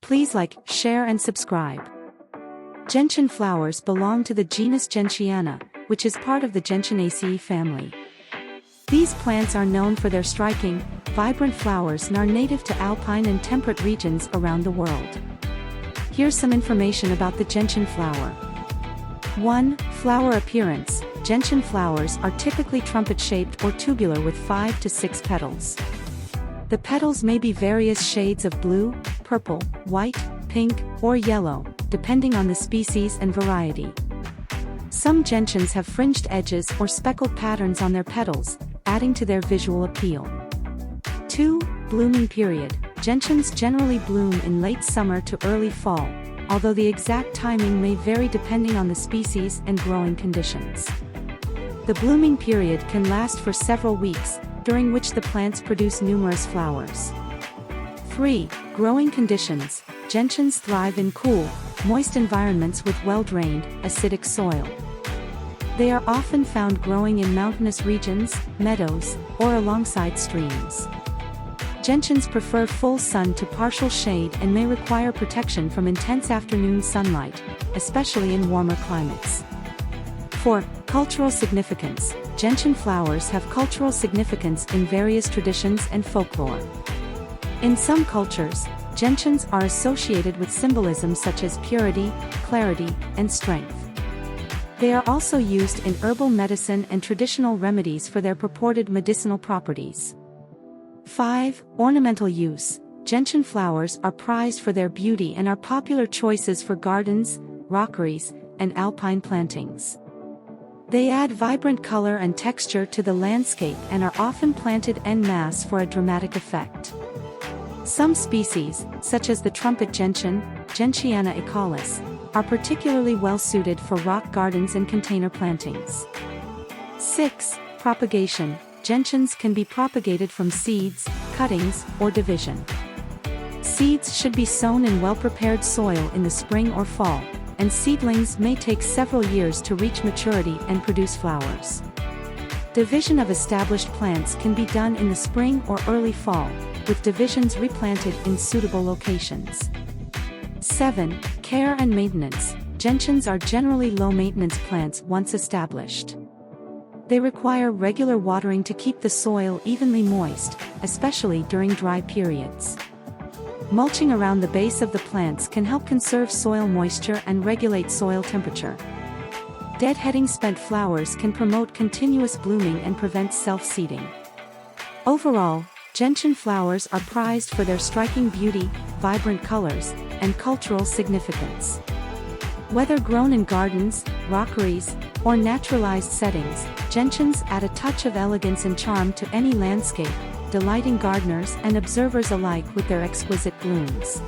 Please like, share and subscribe. Gentian flowers belong to the genus Gentiana, which is part of the Gentianaceae family. These plants are known for their striking, vibrant flowers and are native to alpine and temperate regions around the world. Here's some information about the gentian flower. 1. Flower appearance. Gentian flowers are typically trumpet-shaped or tubular with 5 to 6 petals. The petals may be various shades of blue, purple, white, pink, or yellow, depending on the species and variety. Some gentians have fringed edges or speckled patterns on their petals, adding to their visual appeal. 2. Blooming period. Gentians generally bloom in late summer to early fall, although the exact timing may vary depending on the species and growing conditions. The blooming period can last for several weeks, during which the plants produce numerous flowers. 3. Growing conditions. Gentians thrive in cool, moist environments with well-drained, acidic soil. They are often found growing in mountainous regions, meadows, or alongside streams. Gentians prefer full sun to partial shade and may require protection from intense afternoon sunlight, especially in warmer climates. 4. Cultural significance. Gentian flowers have cultural significance in various traditions and folklore. In some cultures, gentians are associated with symbolism such as purity, clarity, and strength. They are also used in herbal medicine and traditional remedies for their purported medicinal properties. 5. Ornamental use. Gentian flowers are prized for their beauty and are popular choices for gardens, rockeries, and alpine plantings. They add vibrant color and texture to the landscape and are often planted en masse for a dramatic effect. Some species, such as the trumpet gentian, Gentiana ecalis, are particularly well-suited for rock gardens and container plantings. 6. Propagation. Gentians can be propagated from seeds, cuttings, or division. Seeds should be sown in well-prepared soil in the spring or fall, and seedlings may take several years to reach maturity and produce flowers. Division of established plants can be done in the spring or early fall, with divisions replanted in suitable locations. 7. Care and maintenance. Gentians are generally low-maintenance plants once established. They require regular watering to keep the soil evenly moist, especially during dry periods. Mulching around the base of the plants can help conserve soil moisture and regulate soil temperature. Deadheading spent flowers can promote continuous blooming and prevent self-seeding. Overall, gentian flowers are prized for their striking beauty, vibrant colors, and cultural significance. Whether grown in gardens, rockeries, or naturalized settings, gentians add a touch of elegance and charm to any landscape, delighting gardeners and observers alike with their exquisite blooms.